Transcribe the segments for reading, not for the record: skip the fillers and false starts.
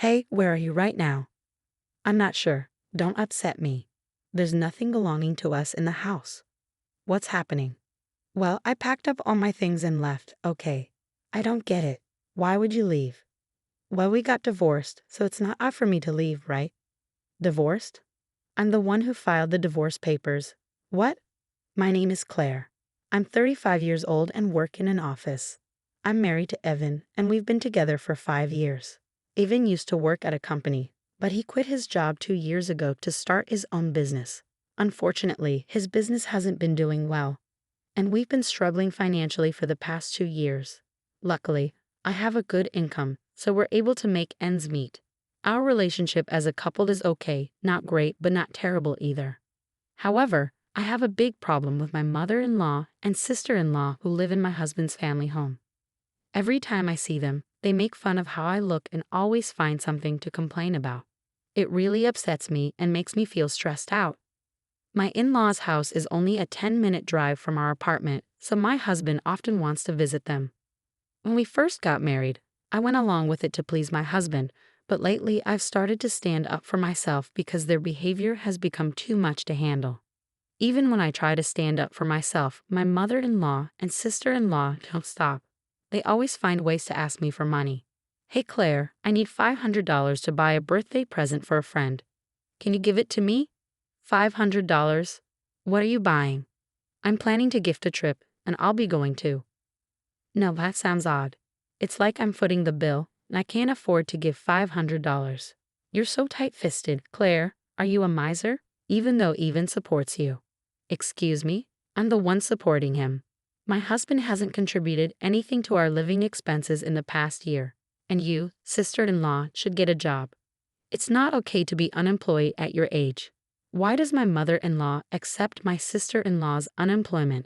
Hey, where are you right now? I'm not sure. Don't upset me. There's nothing belonging to us in the house. What's happening? Well, I packed up all my things and left. Okay. I don't get it. Why would you leave? Well, we got divorced, so it's not odd for me to leave, right? Divorced? I'm the one who filed the divorce papers. What? My name is Claire. I'm 35 years old and work in an office. I'm married to Evan, and we've been together for 5 years. Evan used to work at a company, but he quit his job 2 years ago to start his own business. Unfortunately, his business hasn't been doing well, and we've been struggling financially for the past 2 years. Luckily, I have a good income, so we're able to make ends meet. Our relationship as a couple is okay, not great, but not terrible either. However, I have a big problem with my mother-in-law and sister-in-law who live in my husband's family home. Every time I see them, they make fun of how I look and always find something to complain about. It really upsets me and makes me feel stressed out. My in-laws' house is only a 10-minute drive from our apartment, so my husband often wants to visit them. When we first got married, I went along with it to please my husband, but lately I've started to stand up for myself because their behavior has become too much to handle. Even when I try to stand up for myself, my mother-in-law and sister-in-law don't stop. They always find ways to ask me for money. Hey Claire, I need $500 to buy a birthday present for a friend. Can you give it to me? $500? What are you buying? I'm planning to gift a trip, and I'll be going too. No, that sounds odd. It's like I'm footing the bill, and I can't afford to give $500. You're so tight-fisted, Claire. Are you a miser? Even though Evan supports you. Excuse me? I'm the one supporting him. My husband hasn't contributed anything to our living expenses in the past year, and you, sister-in-law, should get a job. It's not okay to be unemployed at your age. Why does my mother-in-law accept my sister-in-law's unemployment?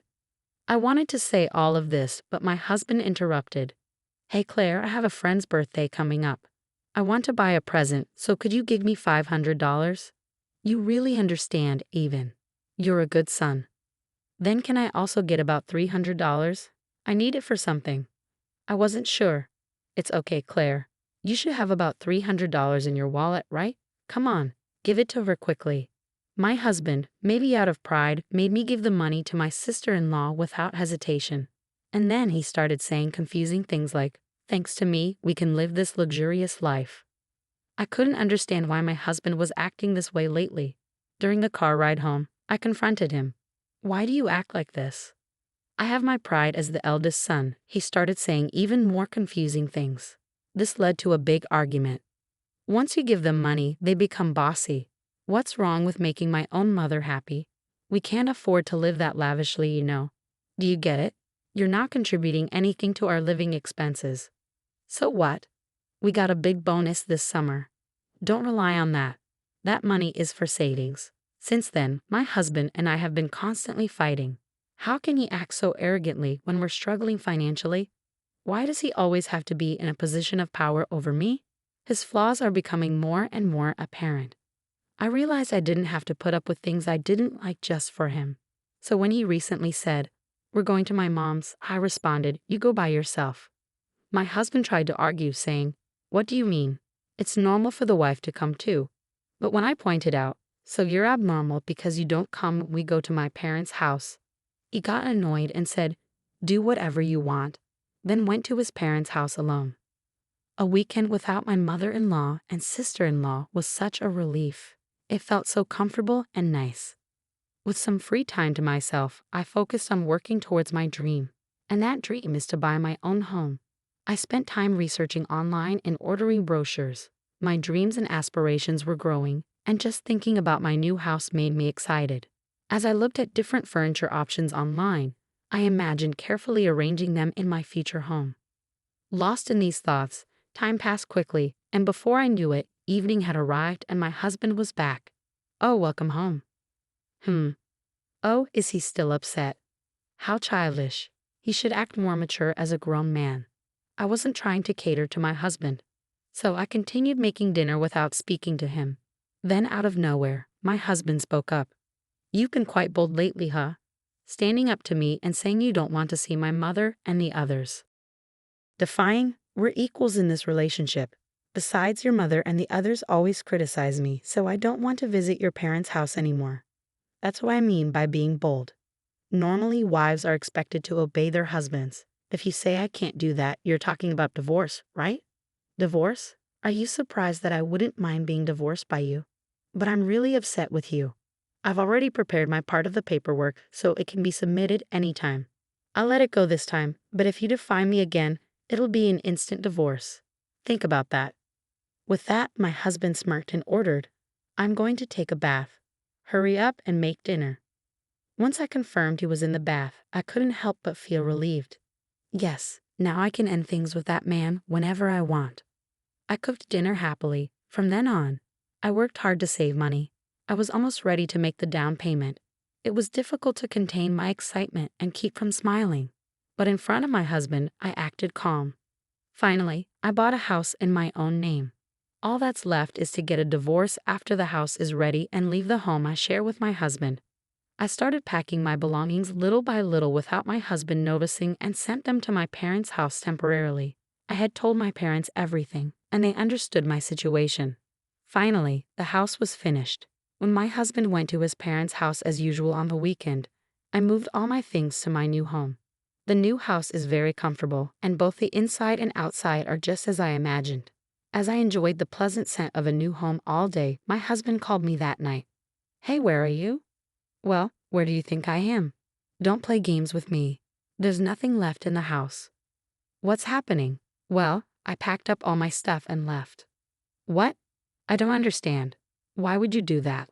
I wanted to say all of this, but my husband interrupted. Hey Claire, I have a friend's birthday coming up. I want to buy a present, so could you give me $500? You really understand, Evan. You're a good son. Then can I also get about $300? I need it for something. I wasn't sure. It's okay, Claire. You should have about $300 in your wallet, right? Come on, give it to her quickly. My husband, maybe out of pride, made me give the money to my sister-in-law without hesitation. And then he started saying confusing things like, thanks to me, we can live this luxurious life. I couldn't understand why my husband was acting this way lately. During the car ride home, I confronted him. Why do you act like this? I have my pride as the eldest son. He started saying even more confusing things. This led to a big argument. Once you give them money, they become bossy. What's wrong with making my own mother happy? We can't afford to live that lavishly, you know. Do you get it? You're not contributing anything to our living expenses. So what? We got a big bonus this summer. Don't rely on that. That money is for savings. Since then, my husband and I have been constantly fighting. How can he act so arrogantly when we're struggling financially? Why does he always have to be in a position of power over me? His flaws are becoming more and more apparent. I realized I didn't have to put up with things I didn't like just for him. So when he recently said, "We're going to my mom's," I responded, "You go by yourself." My husband tried to argue, saying, "What do you mean? It's normal for the wife to come too." But when I pointed out, "So you're abnormal because you don't come when we go to my parents' house," he got annoyed and said, "Do whatever you want," then went to his parents' house alone. A weekend without my mother-in-law and sister-in-law was such a relief. It felt so comfortable and nice. With some free time to myself, I focused on working towards my dream, and that dream is to buy my own home. I spent time researching online and ordering brochures. My dreams and aspirations were growing, and just thinking about my new house made me excited. As I looked at different furniture options online, I imagined carefully arranging them in my future home. Lost in these thoughts, time passed quickly, and before I knew it, evening had arrived and my husband was back. "Oh, welcome home." Oh, is he still upset? How childish. He should act more mature as a grown man. I wasn't trying to cater to my husband, so I continued making dinner without speaking to him. Then out of nowhere, my husband spoke up. "You've been quite bold lately, huh? Standing up to me and saying you don't want to see my mother and the others." Defying, we're equals in this relationship. Besides, your mother and the others always criticize me, so I don't want to visit your parents' house anymore. That's what I mean by being bold. Normally, wives are expected to obey their husbands. If you say I can't do that, you're talking about divorce, right? Divorce? Are you surprised that I wouldn't mind being divorced by you? But I'm really upset with you. I've already prepared my part of the paperwork so it can be submitted anytime. I'll let it go this time, but if you defy me again, it'll be an instant divorce. Think about that. With that, my husband smirked and ordered, I'm going to take a bath. Hurry up and make dinner. Once I confirmed he was in the bath, I couldn't help but feel relieved. Yes, now I can end things with that man whenever I want. I cooked dinner happily. From then on, I worked hard to save money. I was almost ready to make the down payment. It was difficult to contain my excitement and keep from smiling. But in front of my husband, I acted calm. Finally, I bought a house in my own name. All that's left is to get a divorce after the house is ready and leave the home I share with my husband. I started packing my belongings little by little without my husband noticing and sent them to my parents' house temporarily. I had told my parents everything, and they understood my situation. Finally, the house was finished. When my husband went to his parents' house as usual on the weekend, I moved all my things to my new home. The new house is very comfortable, and both the inside and outside are just as I imagined. As I enjoyed the pleasant scent of a new home all day, my husband called me that night. Hey, where are you? Well, where do you think I am? Don't play games with me. There's nothing left in the house. What's happening? Well, I packed up all my stuff and left. What? I don't understand. Why would you do that?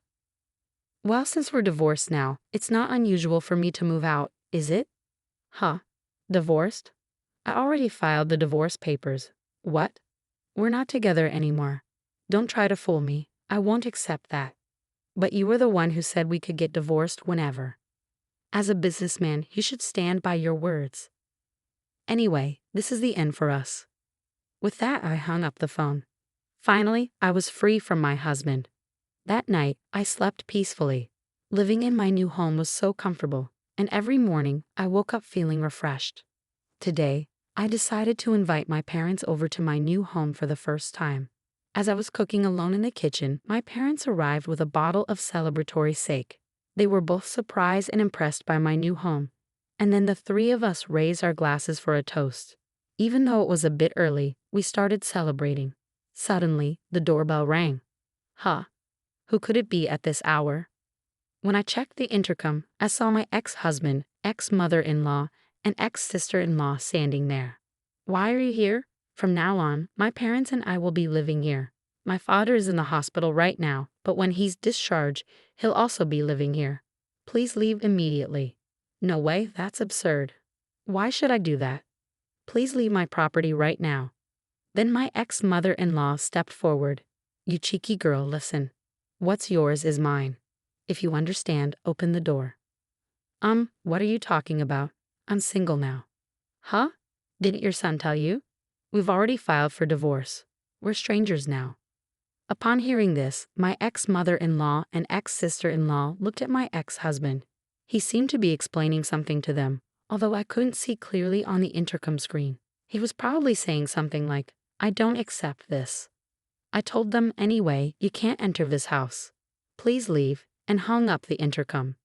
Well, since we're divorced now, it's not unusual for me to move out, is it? Huh? Divorced? I already filed the divorce papers. What? We're not together anymore. Don't try to fool me. I won't accept that. But you were the one who said we could get divorced whenever. As a businessman, you should stand by your words. Anyway, this is the end for us. With that, I hung up the phone. Finally, I was free from my husband. That night, I slept peacefully. Living in my new home was so comfortable, and every morning I woke up feeling refreshed. Today, I decided to invite my parents over to my new home for the first time. As I was cooking alone in the kitchen, my parents arrived with a bottle of celebratory sake. They were both surprised and impressed by my new home, and then the three of us raised our glasses for a toast. Even though it was a bit early, we started celebrating. Suddenly, the doorbell rang. Huh? Who could it be at this hour? When I checked the intercom, I saw my ex-husband, ex-mother-in-law, and ex-sister-in-law standing there. Why are you here? From now on, my parents and I will be living here. My father is in the hospital right now, but when he's discharged, he'll also be living here. Please leave immediately. No way, that's absurd. Why should I do that? Please leave my property right now. Then my ex-mother-in-law stepped forward. You cheeky girl, listen. What's yours is mine. If you understand, open the door. What are you talking about? I'm single now. Huh? Didn't your son tell you? We've already filed for divorce. We're strangers now. Upon hearing this, my ex-mother-in-law and ex-sister-in-law looked at my ex-husband. He seemed to be explaining something to them, although I couldn't see clearly on the intercom screen. He was probably saying something like, I don't accept this. I told them, anyway, you can't enter this house. Please leave, and hung up the intercom.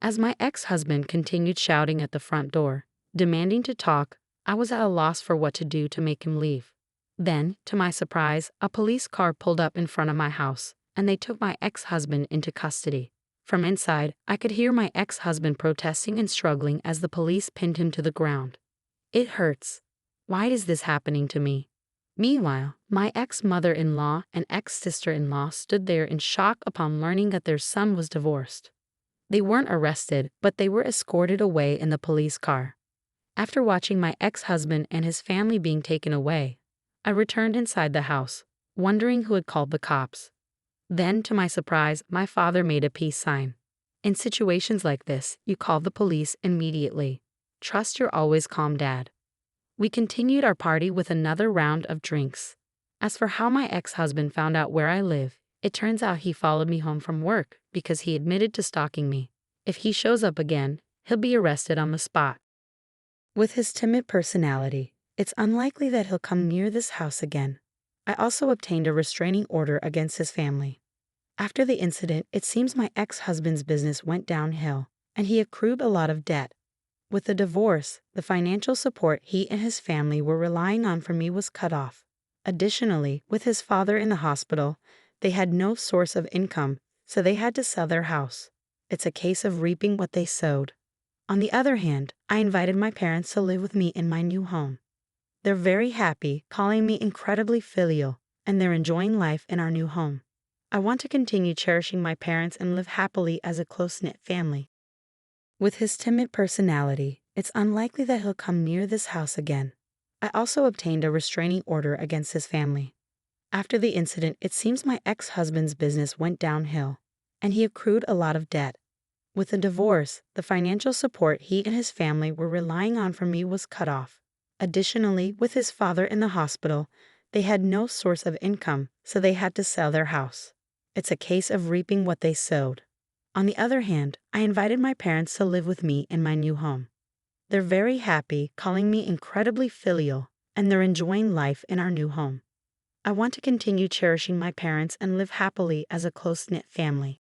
As my ex-husband continued shouting at the front door, demanding to talk, I was at a loss for what to do to make him leave. Then, to my surprise, a police car pulled up in front of my house, and they took my ex-husband into custody. From inside, I could hear my ex-husband protesting and struggling as the police pinned him to the ground. It hurts. Why is this happening to me? Meanwhile, my ex-mother-in-law and ex-sister-in-law stood there in shock upon learning that their son was divorced. They weren't arrested, but they were escorted away in the police car. After watching my ex-husband and his family being taken away, I returned inside the house, wondering who had called the cops. Then, to my surprise, my father made a peace sign. In situations like this, you call the police immediately. Trust your always calm dad. We continued our party with another round of drinks. As for how my ex-husband found out where I live, it turns out he followed me home from work because he admitted to stalking me. If he shows up again, he'll be arrested on the spot. With his timid personality, it's unlikely that he'll come near this house again. I also obtained a restraining order against his family. After the incident, it seems my ex-husband's business went downhill, and he accrued a lot of debt. With the divorce, the financial support he and his family were relying on from me was cut off. Additionally, with his father in the hospital, they had no source of income, so they had to sell their house. It's a case of reaping what they sowed. On the other hand, I invited my parents to live with me in my new home. They're very happy, calling me incredibly filial, and they're enjoying life in our new home. I want to continue cherishing my parents and live happily as a close-knit family. With his timid personality, it's unlikely that he'll come near this house again. I also obtained a restraining order against his family. After the incident, it seems my ex-husband's business went downhill, and he accrued a lot of debt. With the divorce, the financial support he and his family were relying on from me was cut off. Additionally, with his father in the hospital, they had no source of income, so they had to sell their house. It's a case of reaping what they sowed. On the other hand, I invited my parents to live with me in my new home. They're very happy, calling me incredibly filial, and they're enjoying life in our new home. I want to continue cherishing my parents and live happily as a close-knit family.